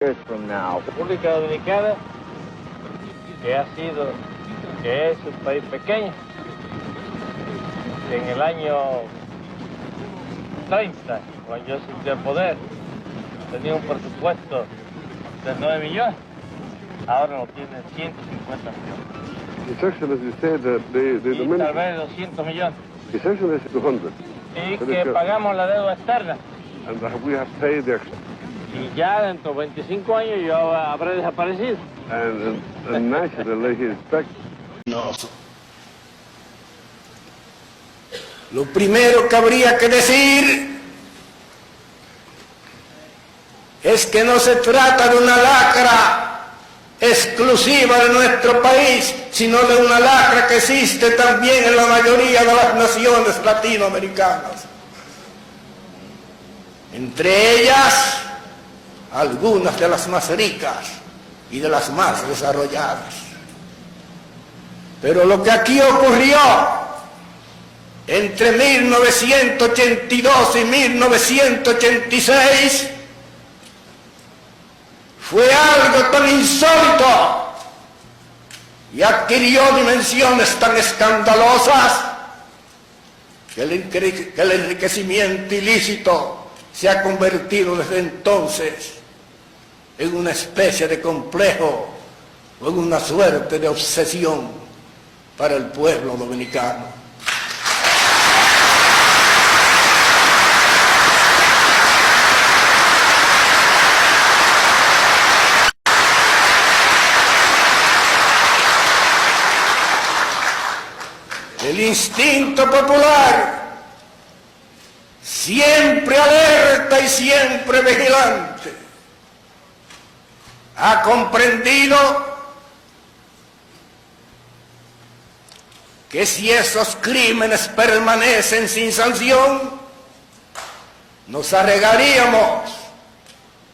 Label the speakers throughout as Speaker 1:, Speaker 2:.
Speaker 1: years from now.
Speaker 2: República Dominicana, que es un país pequeño, que en el año 30, cuando yo asumí al poder, tenía un presupuesto de 9 millones, ahora lo tiene 150 millones.
Speaker 3: His Excellency said that
Speaker 2: Y tal vez 200 millones.
Speaker 3: His Excellency 200.
Speaker 2: Y que pagamos la deuda externa.
Speaker 3: And that we have paid the extra.
Speaker 2: Y ya dentro de 25 años yo habré desaparecido.
Speaker 3: And naturally he expects.
Speaker 4: No. Lo primero que habría que decir es que no se trata de una lacra exclusiva de nuestro país, sino de una lacra que existe también en la mayoría de las naciones latinoamericanas. Entre ellas, algunas de las más ricas y de las más desarrolladas. Pero lo que aquí ocurrió entre 1982 y 1986 fue algo tan insólito y adquirió dimensiones tan escandalosas que el enriquecimiento ilícito se ha convertido desde entonces en una especie de complejo o en una suerte de obsesión para el pueblo dominicano. El instinto popular, siempre alerta y siempre vigilante, ha comprendido que si esos crímenes permanecen sin sanción, nos arriesgaríamos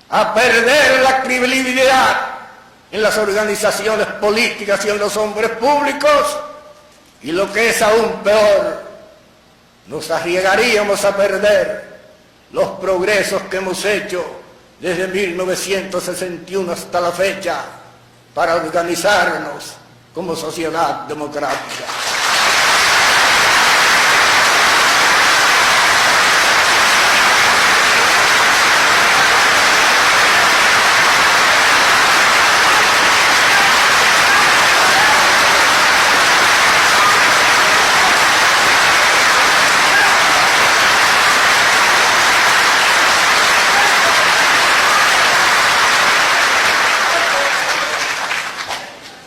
Speaker 4: a perder la credibilidad en las organizaciones políticas y en los hombres públicos, y lo que es aún peor, nos arriesgaríamos a perder los progresos que hemos hecho desde 1961 hasta la fecha para organizarnos como sociedad democrática.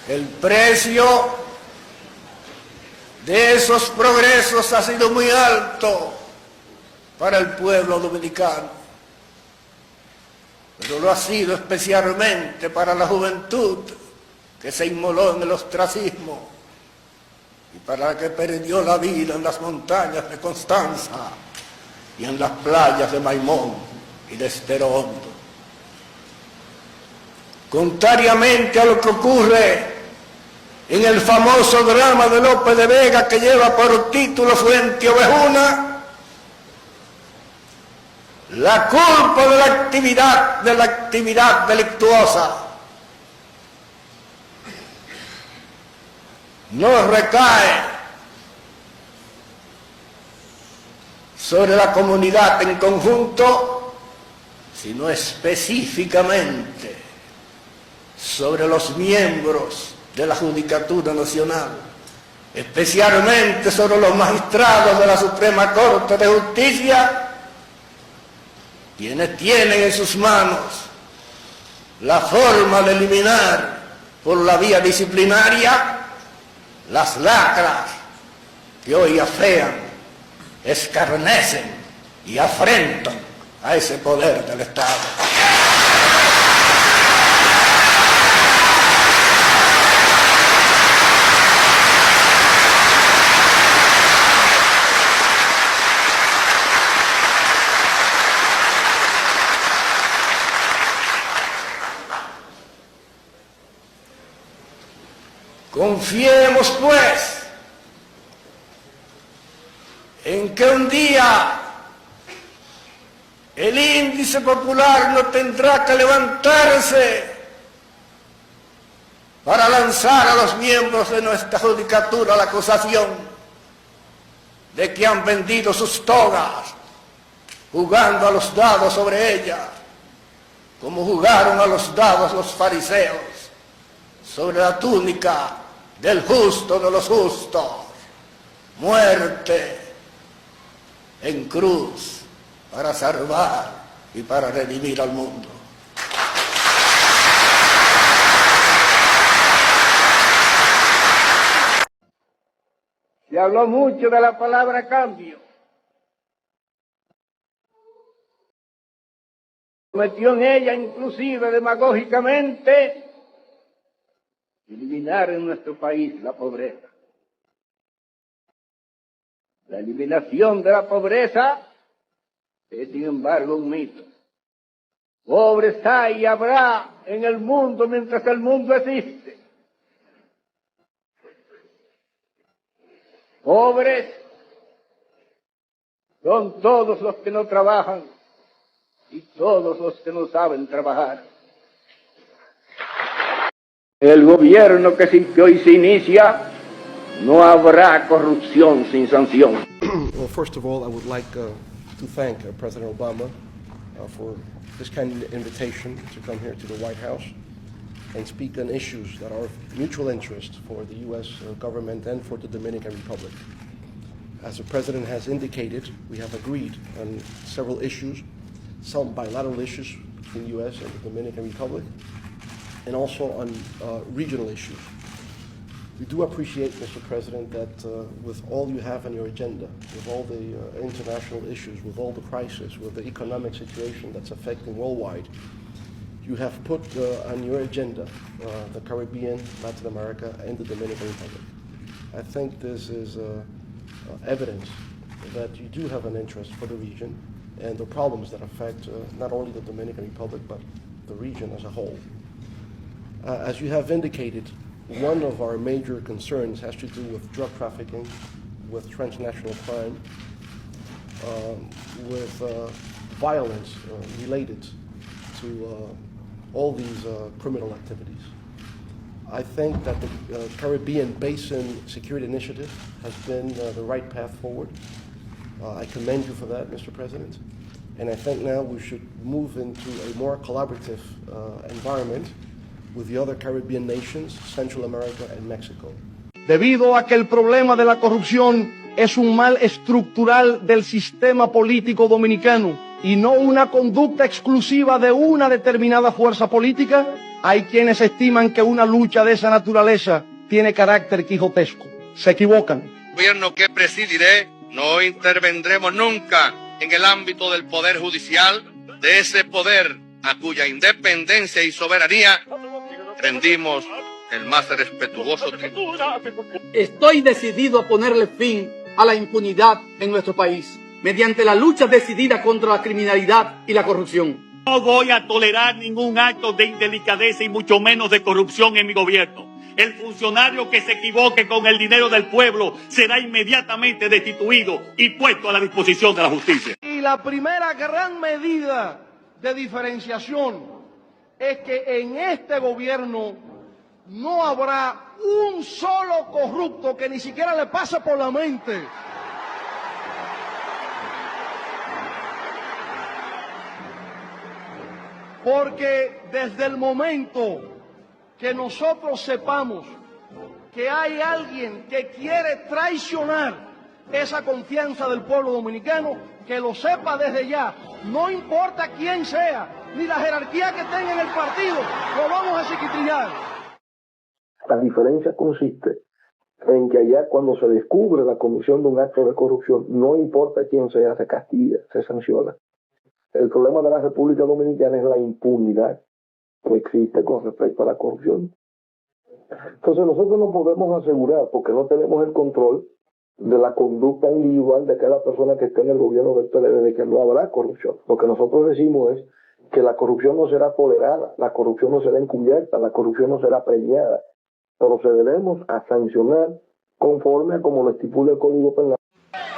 Speaker 4: El precio de esos progresos ha sido muy alto para el pueblo dominicano, pero lo ha sido especialmente para la juventud que se inmoló en el ostracismo y para la que perdió la vida en las montañas de Constanza y en las playas de Maimón y de Estero Hondo. Contrariamente a lo que ocurre en el famoso drama de Lope de Vega que lleva por título Fuente Ovejuna, la culpa de la actividad delictuosa no recae sobre la comunidad en conjunto, sino específicamente sobre los miembros de la Judicatura Nacional, especialmente sobre los magistrados de la Suprema Corte de Justicia, quienes tienen en sus manos la forma de eliminar por la vía disciplinaria las lacras que hoy afean, escarnecen y afrentan a ese poder del Estado. Confiemos, pues, en que un día el índice popular no tendrá que levantarse para lanzar a los miembros de nuestra judicatura la acusación de que han vendido sus togas jugando a los dados sobre ella, como jugaron a los dados los fariseos sobre la túnica del justo de los justos, muerte en cruz para salvar y para redimir al mundo. Se habló mucho de la palabra cambio. Metió en ella inclusive demagógicamente eliminar en nuestro país la pobreza. La eliminación de la pobreza es, sin embargo, un mito. Pobres hay y habrá en el mundo mientras el mundo existe. Pobres son todos los que no trabajan y todos los que no saben trabajar. El gobierno que hoy se inicia, no habrá corrupción sin sanción.
Speaker 1: Well, first of all, I would like to thank President Obama for this kind of invitation to come here to the White House and speak on issues that are of mutual interest for the U.S. government and for the Dominican Republic. As the President has indicated, we have agreed on several issues, some bilateral issues between the U.S. and the Dominican Republic, and also on regional issues. We do appreciate, Mr. President, that with all you have on your agenda, with all the international issues, with all the crises, with the economic situation that's affecting worldwide, you have put on your agenda the Caribbean, Latin America, and the Dominican Republic. I think this is evidence that you do have an interest for the region and the problems that affect not only the Dominican Republic, but the region as a whole. As you have indicated, one of our major concerns has to do with drug trafficking, with transnational crime, with violence related to all these criminal activities. I think that the Caribbean Basin Security Initiative has been the right path forward. I commend you for that, Mr. President. And I think now we should move into a more collaborative environment with the other Caribbean nations, Central America and Mexico.
Speaker 5: Debido a que el problema de la corrupción es un mal estructural del sistema político dominicano y no una conducta exclusiva de una determinada fuerza política, hay quienes estiman que una lucha de esa naturaleza tiene carácter quijotesco. Se equivocan.
Speaker 6: El gobierno que presidiré no intervendremos nunca en el ámbito del poder judicial, de ese poder a cuya independencia y soberanía rendimos el más respetuoso tributo.
Speaker 7: Estoy decidido a ponerle fin a la impunidad en nuestro país mediante la lucha decidida contra la criminalidad y la corrupción.
Speaker 8: No voy a tolerar ningún acto de indelicadeza y mucho menos de corrupción en mi gobierno. El funcionario que se equivoque con el dinero del pueblo será inmediatamente destituido y puesto a la disposición de la justicia.
Speaker 5: Y la primera gran medida de diferenciación es que en este gobierno no habrá un solo corrupto que ni siquiera le pase por la mente porque desde el momento que nosotros sepamos que hay alguien que quiere traicionar esa confianza del pueblo dominicano, que lo sepa desde ya, no importa quién sea, ni la jerarquía que tenga en el partido, lo vamos a chiquitrillar.
Speaker 9: La diferencia consiste en que allá cuando se descubre la comisión de un acto de corrupción, no importa quién sea, se castiga, se sanciona. El problema de la República Dominicana es la impunidad que existe con respecto a la corrupción. Entonces nosotros no podemos asegurar, porque no tenemos el control de la conducta individual de cada persona que esté en el gobierno del PLD, de que no habrá corrupción. Lo que nosotros decimos es que la corrupción no será tolerada, la corrupción no será encubierta, la corrupción no será premiada, procederemos a sancionar conforme a como lo estipula el Código Penal.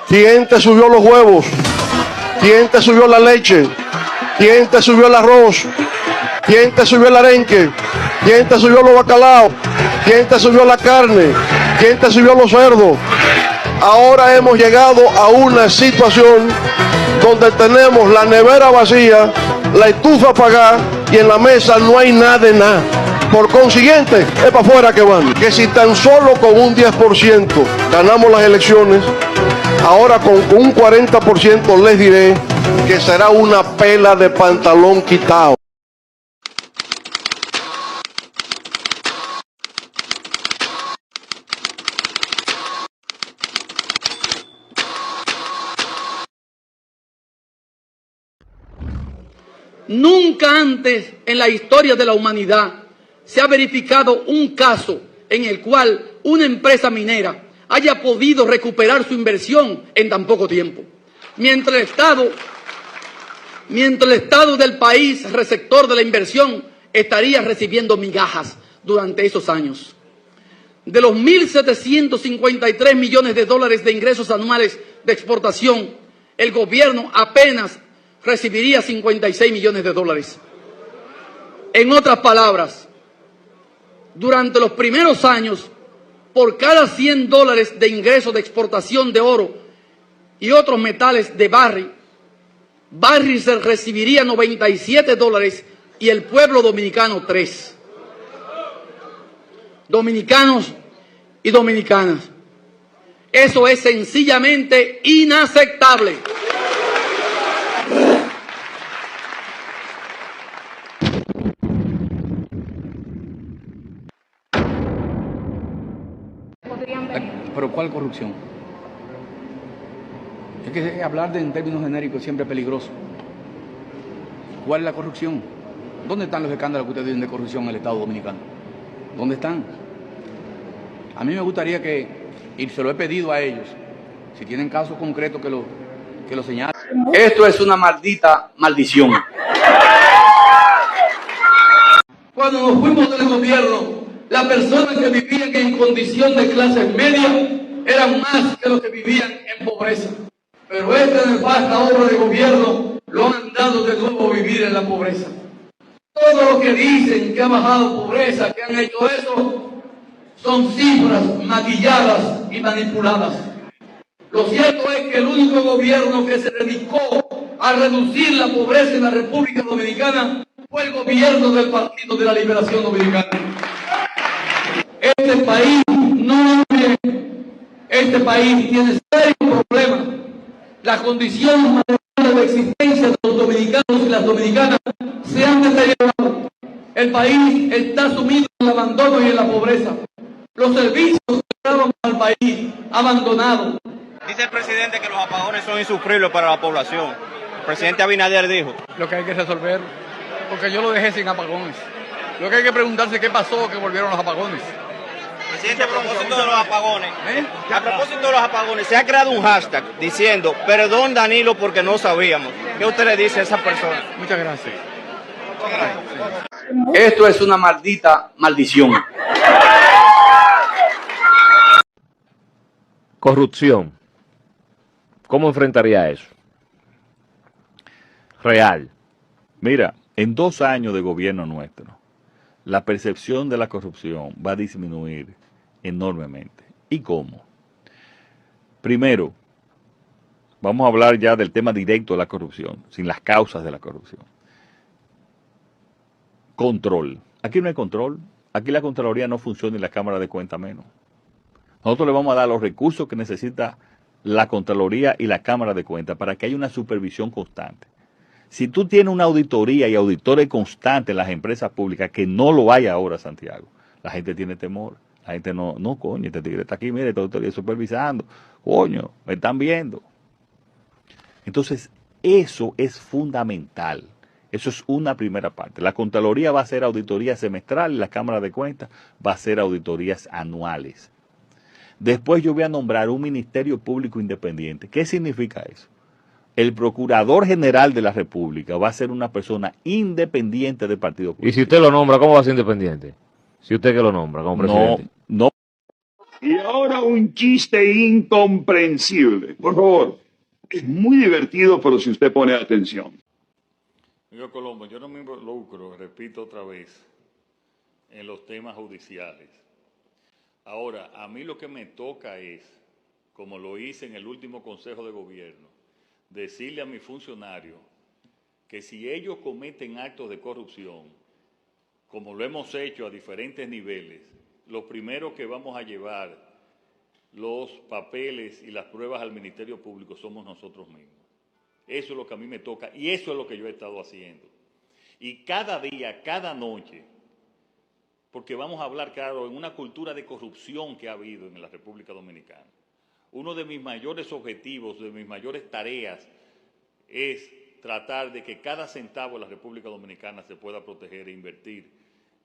Speaker 5: ¿Quién te subió los huevos?
Speaker 1: ¿Quién te subió la leche? ¿Quién te subió el arroz? ¿Quién te subió el arenque? ¿Quién te subió los bacalaos? ¿Quién te subió la carne? ¿Quién te subió los cerdos? Ahora hemos llegado a una situación donde tenemos la nevera vacía, la estufa apagada y en la mesa no hay nada de nada. Por consiguiente, es para afuera que van. Que si tan solo con un 10% ganamos las elecciones, ahora con un 40% les diré que será una pela de pantalón quitado.
Speaker 7: Nunca antes en la historia de la humanidad se ha verificado un caso en el cual una empresa minera haya podido recuperar su inversión en tan poco tiempo. Mientras el Estado del país receptor de la inversión estaría recibiendo migajas durante esos años. De los 1.753 millones de dólares de ingresos anuales de exportación, el gobierno apenas recibiría 56 millones de dólares. En otras palabras, durante los primeros años, por cada 100 dólares de ingresos de exportación de oro y otros metales de Barrick se recibiría 97 dólares y el pueblo dominicano 3. Dominicanos y dominicanas, eso es sencillamente inaceptable.
Speaker 10: ¿Pero cuál corrupción? Es que hablar en términos genéricos siempre es peligroso. ¿Cuál es la corrupción? ¿Dónde están los escándalos que ustedes dicen de corrupción en el Estado Dominicano? ¿Dónde están? A mí me gustaría que, y se lo he pedido a ellos, si tienen casos concretos que lo señalen.
Speaker 7: Esto es una maldita maldición. Cuando nos fuimos del gobierno, las personas que vivían en condición de clase media eran más que los que vivían en pobreza. Pero esta nefasta obra de gobierno lo han mandado de nuevo a vivir en la pobreza. Todo lo que dicen que ha bajado pobreza, que han hecho eso, son cifras maquilladas y manipuladas. Lo cierto es que el único gobierno que se dedicó a reducir la pobreza en la República Dominicana fue el gobierno del Partido de la Liberación Dominicana. Este país no es bien. Este país tiene serios problemas. Las condiciones materiales de existencia de los dominicanos y las dominicanas se han deteriorado. El país está sumido en el abandono y en la pobreza. Los servicios que daban al país abandonados.
Speaker 11: Dice el presidente que los apagones son insufribles para la población. El presidente Abinader dijo.
Speaker 10: Lo que hay que resolver, porque yo lo dejé sin apagones. Lo que hay que preguntarse qué pasó que volvieron los apagones.
Speaker 11: Presidente, a propósito de los apagones, se ha creado un hashtag diciendo, perdón Danilo porque no sabíamos. ¿Qué usted le dice a esa persona?
Speaker 10: Muchas gracias.
Speaker 7: Esto es una maldita maldición.
Speaker 12: Corrupción. ¿Cómo enfrentaría eso? Real. Mira, en 2 años de gobierno nuestro, la percepción de la corrupción va a disminuir enormemente. ¿Y cómo? Primero, vamos a hablar ya del tema directo de la corrupción, sin las causas de la corrupción. Control. Aquí no hay control. Aquí la Contraloría no funciona y la Cámara de Cuentas menos. Nosotros le vamos a dar los recursos que necesita la Contraloría y la Cámara de Cuentas para que haya una supervisión constante. Si tú tienes una auditoría y auditores constantes en las empresas públicas, que no lo hay ahora, Santiago, la gente tiene temor. La gente no, coño, este tigre está aquí, mire, esta auditoría supervisando. Coño, me están viendo. Entonces, eso es fundamental. Eso es una primera parte. La Contraloría va a hacer auditorías semestrales, la Cámara de Cuentas va a hacer auditorías anuales. Después yo voy a nombrar un Ministerio Público Independiente. ¿Qué significa eso? El Procurador General de la República va a ser una persona independiente del partido político.
Speaker 13: ¿Y si usted lo nombra, cómo va a ser independiente? Si usted que lo nombra como presidente.
Speaker 12: No.
Speaker 14: Y ahora un chiste incomprensible. Por favor, Es muy divertido, pero si usted pone atención.
Speaker 12: Señor Colombo, yo no me involucro, repito otra vez, en los temas judiciales. Ahora, a mí lo que me toca es, como lo hice en el último Consejo de Gobierno, decirle a mis funcionarios que si ellos cometen actos de corrupción, como lo hemos hecho a diferentes niveles, lo primero que vamos a llevar los papeles y las pruebas al Ministerio Público somos nosotros mismos. Eso es lo que a mí me toca y eso es lo que yo he estado haciendo. Y cada día, cada noche, porque vamos a hablar, claro, en una cultura de corrupción que ha habido en la República Dominicana. Uno de mis mayores objetivos, de mis mayores tareas, es tratar de que cada centavo de la República Dominicana se pueda proteger e invertir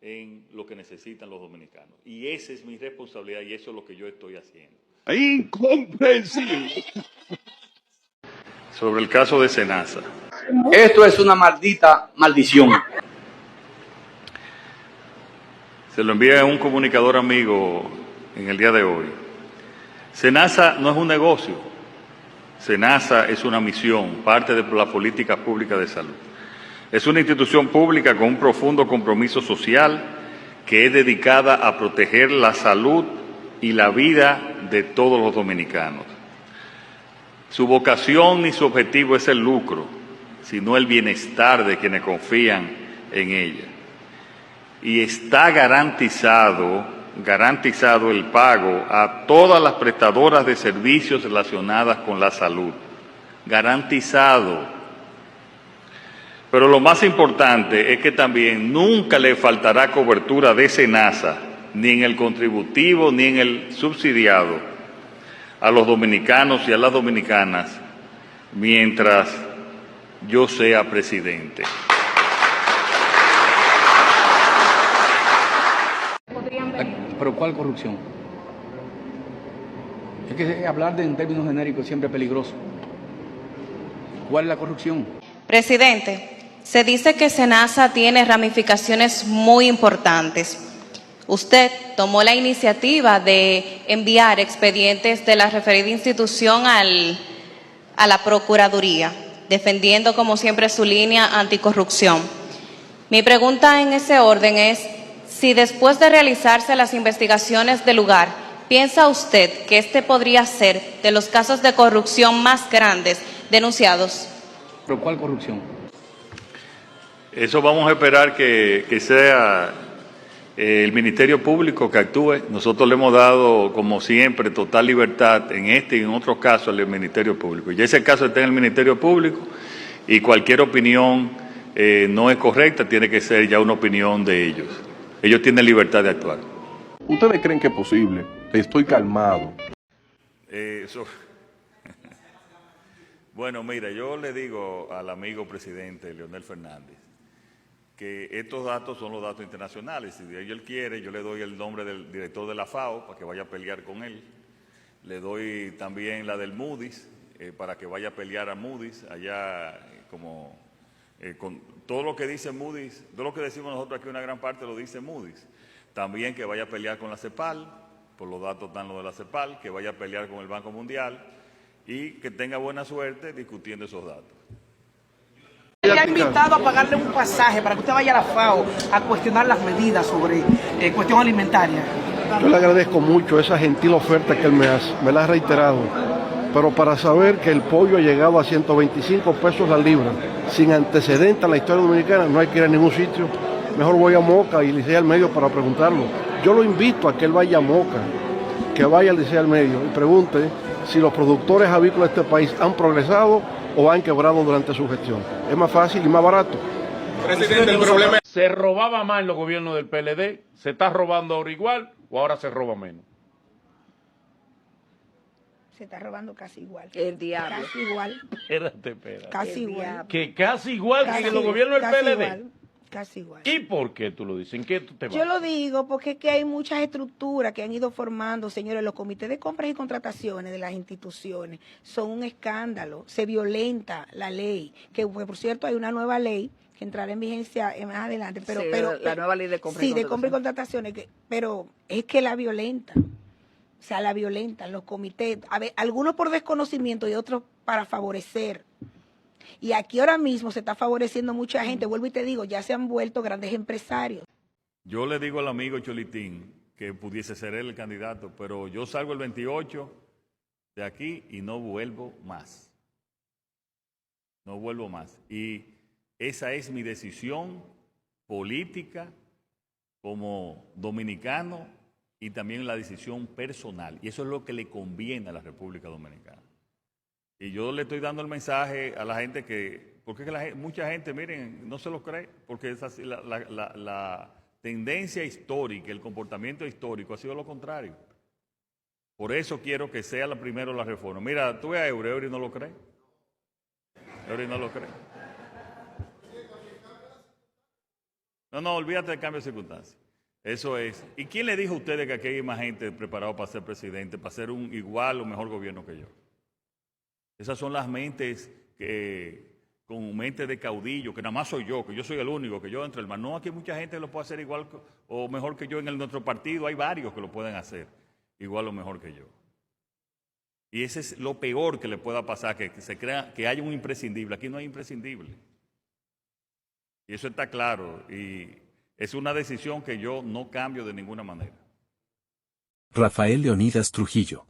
Speaker 12: en lo que necesitan los dominicanos. Y esa es mi responsabilidad y eso es lo que yo estoy haciendo.
Speaker 14: Incomprensible.
Speaker 12: Sobre el caso de Senasa.
Speaker 7: Esto es una maldita maldición.
Speaker 12: Se lo envía a un comunicador amigo en el día de hoy. Senasa no es un negocio. Senasa es una misión, parte de la política pública de salud. Es una institución pública con un profundo compromiso social que es dedicada a proteger la salud y la vida de todos los dominicanos. Su vocación ni su objetivo es el lucro, sino el bienestar de quienes confían en ella. Y está garantizado el pago a todas las prestadoras de servicios relacionadas con la salud. Garantizado. Pero lo más importante es que también nunca le faltará cobertura de Senasa, ni en el contributivo ni en el subsidiado, a los dominicanos y a las dominicanas, mientras yo sea presidente.
Speaker 10: ¿Pero cuál corrupción? Es que hablar en términos genéricos siempre es peligroso. ¿Cuál es la corrupción?
Speaker 15: Presidente, se dice que Senasa tiene ramificaciones muy importantes. Usted tomó la iniciativa de enviar expedientes de la referida institución a la Procuraduría, defendiendo como siempre su línea anticorrupción. Mi pregunta en ese orden es si después de realizarse las investigaciones del lugar, ¿piensa usted que este podría ser de los casos de corrupción más grandes denunciados?
Speaker 10: ¿Pero cuál corrupción?
Speaker 12: Eso vamos a esperar que sea el Ministerio Público que actúe. Nosotros le hemos dado, como siempre, total libertad en este y en otros casos al Ministerio Público. Y ese caso está en el Ministerio Público y cualquier opinión no es correcta, tiene que ser ya una opinión de ellos. Ellos tienen libertad de actuar.
Speaker 1: ¿Ustedes creen que es posible? Estoy calmado.
Speaker 12: Bueno, mira, yo le digo al amigo presidente Leonel Fernández que estos datos son los datos internacionales. Si él quiere, yo le doy el nombre del director de la FAO para que vaya a pelear con él. Le doy también la del Moody's para que vaya a pelear a Moody's allá con todo lo que dice Moody's, todo lo que decimos nosotros aquí, una gran parte lo dice Moody's. También que vaya a pelear con la CEPAL, por los datos están los de la CEPAL, que vaya a pelear con el Banco Mundial y que tenga buena suerte discutiendo esos datos.
Speaker 16: Le ha invitado a pagarle un pasaje para que usted vaya a la FAO a cuestionar las medidas sobre cuestión alimentaria.
Speaker 1: Yo le agradezco mucho esa gentil oferta que él me hace, me la ha reiterado. Pero para saber que el pollo ha llegado a 125 pesos la libra, sin antecedente en la historia dominicana, no hay que ir a ningún sitio. Mejor voy a Moca y Licey al Medio para preguntarlo. Yo lo invito a que él vaya a Moca, que vaya al Licey al Medio y pregunte si los productores avícolas de este país han progresado o han quebrado durante su gestión. Es más fácil y más barato.
Speaker 17: Presidente, el problema es se robaba más en los gobiernos del PLD, se está robando ahora igual o ahora se roba menos.
Speaker 18: Se está robando casi igual.
Speaker 19: El diablo.
Speaker 18: Casi igual.
Speaker 17: Espérate.
Speaker 18: Casi igual.
Speaker 17: Que casi igual que en los gobiernos del PLD.
Speaker 18: Igual, casi igual.
Speaker 17: ¿Y por qué tú lo dices? ¿En qué tú te vas?
Speaker 18: Yo lo digo porque es que hay muchas estructuras que han ido formando, señores, los comités de compras y contrataciones de las instituciones. Son un escándalo. Se violenta la ley. Que por cierto hay una nueva ley que entrará en vigencia más adelante. Pero
Speaker 19: la nueva ley de compras y contrataciones.
Speaker 18: Sí, de compras y contrataciones. Pero es que la violenta. O sea, la violentan los comités, algunos por desconocimiento y otros para favorecer. Y aquí ahora mismo se está favoreciendo mucha gente, vuelvo y te digo, ya se han vuelto grandes empresarios.
Speaker 12: Yo le digo al amigo Cholitín que pudiese ser él el candidato, pero yo salgo el 28 de aquí y no vuelvo más. No vuelvo más. Y esa es mi decisión política como dominicano y también la decisión personal. Y eso es lo que le conviene a la República Dominicana. Y yo le estoy dando el mensaje a la gente porque es que mucha gente, miren, no se lo cree, porque es así, la tendencia histórica, el comportamiento histórico ha sido lo contrario. Por eso quiero que sea primero la reforma. Mira, tú ves a Eury no lo cree. Eury no lo cree. No, olvídate del cambio de circunstancias. Eso es. ¿Y quién le dijo a ustedes que aquí hay más gente preparada para ser presidente, para ser un igual o mejor gobierno que yo? Esas son las mentes con mente de caudillo, que nada más soy yo, que yo soy el único, que yo entre el mar. No, aquí hay mucha gente que lo puede hacer igual o mejor que yo en nuestro partido. Hay varios que lo pueden hacer igual o mejor que yo. Y ese es lo peor que le pueda pasar, que se crea que haya un imprescindible. Aquí no hay imprescindible. Y eso está claro. Y es una decisión que yo no cambio de ninguna manera.
Speaker 19: Rafael Leonidas Trujillo.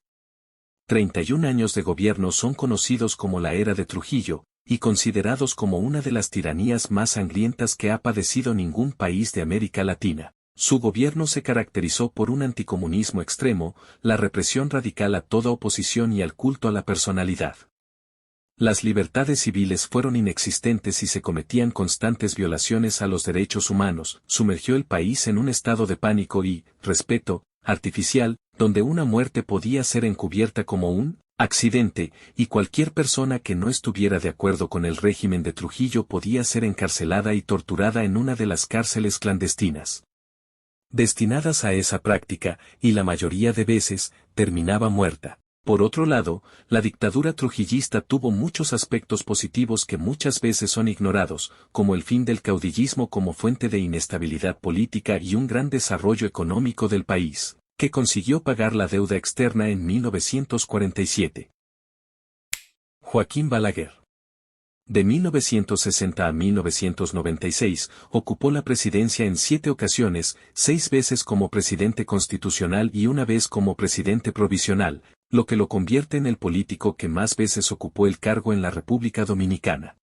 Speaker 19: 31 años de gobierno son conocidos como la era de Trujillo, y considerados como una de las tiranías más sangrientas que ha padecido ningún país de América Latina. Su gobierno se caracterizó por un anticomunismo extremo, la represión radical a toda oposición y al culto a la personalidad. Las libertades civiles fueron inexistentes y se cometían constantes violaciones a los derechos humanos, sumergió el país en un estado de pánico y respeto artificial, donde una muerte podía ser encubierta como un accidente, y cualquier persona que no estuviera de acuerdo con el régimen de Trujillo podía ser encarcelada y torturada en una de las cárceles clandestinas destinadas a esa práctica, y la mayoría de veces terminaba muerta. Por otro lado, la dictadura trujillista tuvo muchos aspectos positivos que muchas veces son ignorados, como el fin del caudillismo como fuente de inestabilidad política y un gran desarrollo económico del país, que consiguió pagar la deuda externa en 1947. Joaquín Balaguer. De 1960 a 1996, ocupó la presidencia en 7 ocasiones, 6 veces como presidente constitucional y una vez como presidente provisional, lo que lo convierte en el político que más veces ocupó el cargo en la República Dominicana.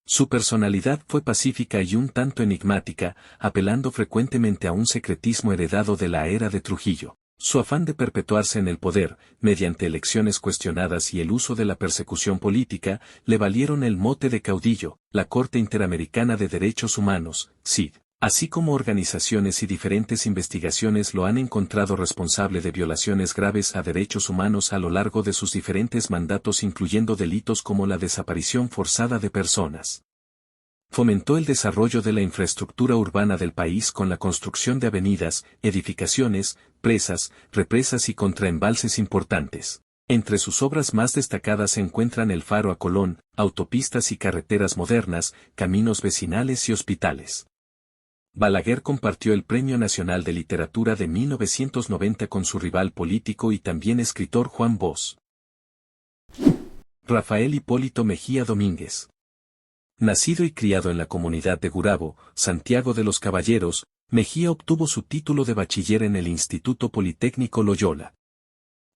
Speaker 19: Su personalidad fue pacífica y un tanto enigmática, apelando frecuentemente a un secretismo heredado de la era de Trujillo. Su afán de perpetuarse en el poder, mediante elecciones cuestionadas y el uso de la persecución política, le valieron el mote de caudillo. La Corte Interamericana de Derechos Humanos, CID, así como organizaciones y diferentes investigaciones lo han encontrado responsable de violaciones graves a derechos humanos a lo largo de sus diferentes mandatos, incluyendo delitos como la desaparición forzada de personas. Fomentó el desarrollo de la infraestructura urbana del país con la construcción de avenidas, edificaciones, presas, represas y contraembalses importantes. Entre sus obras más destacadas se encuentran el Faro a Colón, autopistas y carreteras modernas, caminos vecinales y hospitales. Balaguer compartió el Premio Nacional de Literatura de 1990 con su rival político y también escritor Juan Bosch. Rafael Hipólito Mejía Domínguez. Nacido y criado en la comunidad de Gurabo, Santiago de los Caballeros, Mejía obtuvo su título de bachiller en el Instituto Politécnico Loyola.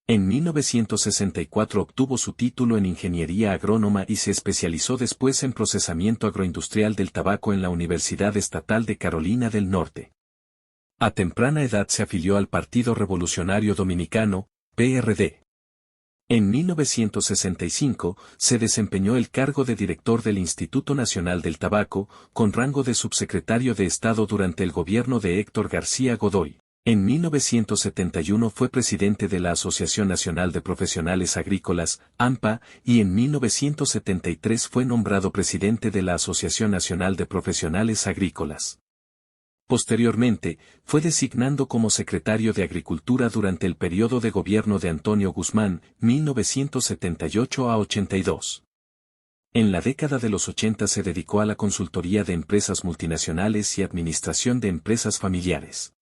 Speaker 19: En 1964 obtuvo su título en Ingeniería Agrónoma y se especializó después en procesamiento agroindustrial del tabaco en la Universidad Estatal de Carolina del Norte. A temprana edad se afilió al Partido Revolucionario Dominicano, PRD. En 1965, se desempeñó el cargo de director del Instituto Nacional del Tabaco, con rango de subsecretario de Estado durante el gobierno de Héctor García Godoy. En 1971 fue presidente de la Asociación Nacional de Profesionales Agrícolas, ANPA, y en 1973 fue nombrado presidente de la Asociación Nacional de Profesionales Agrícolas. Posteriormente, fue designado como secretario de Agricultura durante el periodo de gobierno de Antonio Guzmán, 1978 a 82. En la década de los 80 se dedicó a la consultoría de empresas multinacionales y administración de empresas familiares.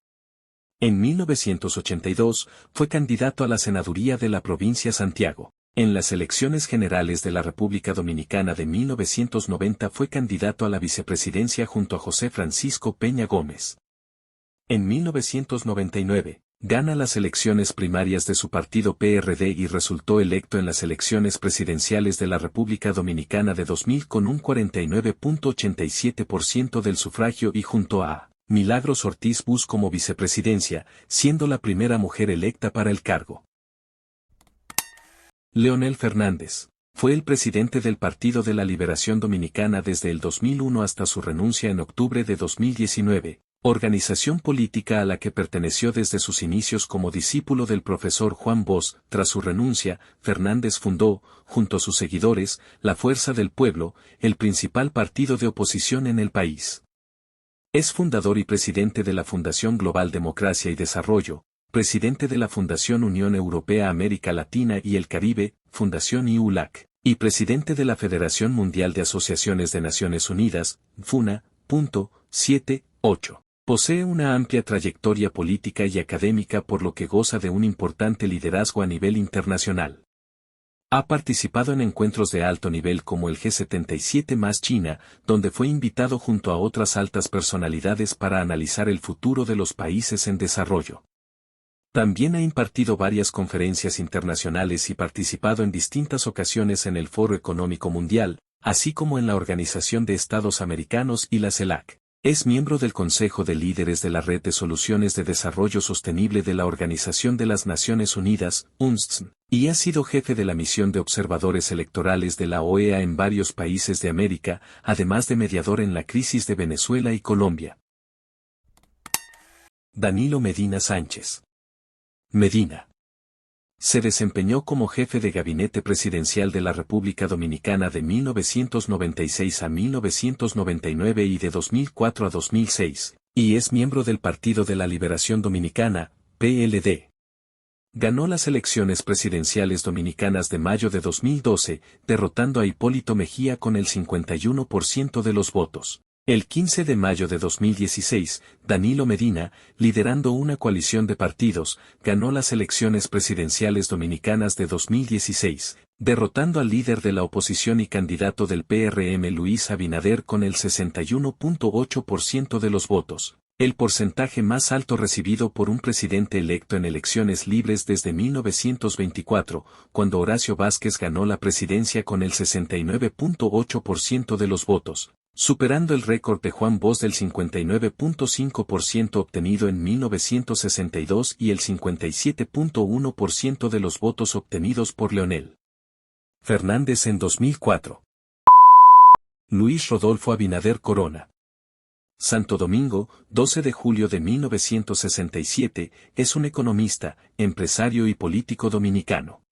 Speaker 19: En 1982, fue candidato a la senaduría de la provincia Santiago. En las elecciones generales de la República Dominicana de 1990 fue candidato a la vicepresidencia junto a José Francisco Peña Gómez. En 1999, gana las elecciones primarias de su partido PRD y resultó electo en las elecciones presidenciales de la República Dominicana de 2000 con un 49.87% del sufragio y junto a Milagros Ortiz Bus como vicepresidencia, siendo la primera mujer electa para el cargo. Leonel Fernández fue el presidente del Partido de la Liberación Dominicana desde el 2001 hasta su renuncia en octubre de 2019, organización política a la que perteneció desde sus inicios como discípulo del profesor Juan Bosch. Tras su renuncia, Fernández fundó, junto a sus seguidores, la Fuerza del Pueblo, el principal partido de oposición en el país. Es fundador y presidente de la Fundación Global Democracia y Desarrollo, presidente de la Fundación Unión Europea América Latina y el Caribe, Fundación IULAC, y presidente de la Federación Mundial de Asociaciones de Naciones Unidas, FUNA.78. Posee una amplia trayectoria política y académica por lo que goza de un importante liderazgo a nivel internacional. Ha participado en encuentros de alto nivel como el G77 más China, donde fue invitado junto a otras altas personalidades para analizar el futuro de los países en desarrollo. También ha impartido varias conferencias internacionales y participado en distintas ocasiones en el Foro Económico Mundial, así como en la Organización de Estados Americanos y la CELAC. Es miembro del Consejo de Líderes de la Red de Soluciones de Desarrollo Sostenible de la Organización de las Naciones Unidas, UNSCN, y ha sido jefe de la misión de observadores electorales de la OEA en varios países de América, además de mediador en la crisis de Venezuela y Colombia. Danilo Medina Sánchez. Medina. Se desempeñó como jefe de gabinete presidencial de la República Dominicana de 1996 a 1999 y de 2004 a 2006, y es miembro del Partido de la Liberación Dominicana, PLD. Ganó las elecciones presidenciales dominicanas de mayo de 2012, derrotando a Hipólito Mejía con el 51% de los votos. El 15 de mayo de 2016, Danilo Medina, liderando una coalición de partidos, ganó las elecciones presidenciales dominicanas de 2016, derrotando al líder de la oposición y candidato del PRM Luis Abinader con el 61.8% de los votos, el porcentaje más alto recibido por un presidente electo en elecciones libres desde 1924, cuando Horacio Vázquez ganó la presidencia con el 69.8% de los votos, superando el récord de Juan Bosch del 59.5% obtenido en 1962 y el 57.1% de los votos obtenidos por Leonel Fernández en 2004. Luis Rodolfo Abinader Corona. Santo Domingo, 12 de julio de 1967, es un economista, empresario y político dominicano.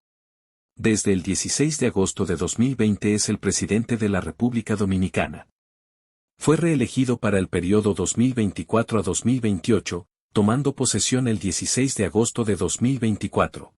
Speaker 19: Desde el 16 de agosto de 2020 es el presidente de la República Dominicana. Fue reelegido para el periodo 2024 a 2028, tomando posesión el 16 de agosto de 2024.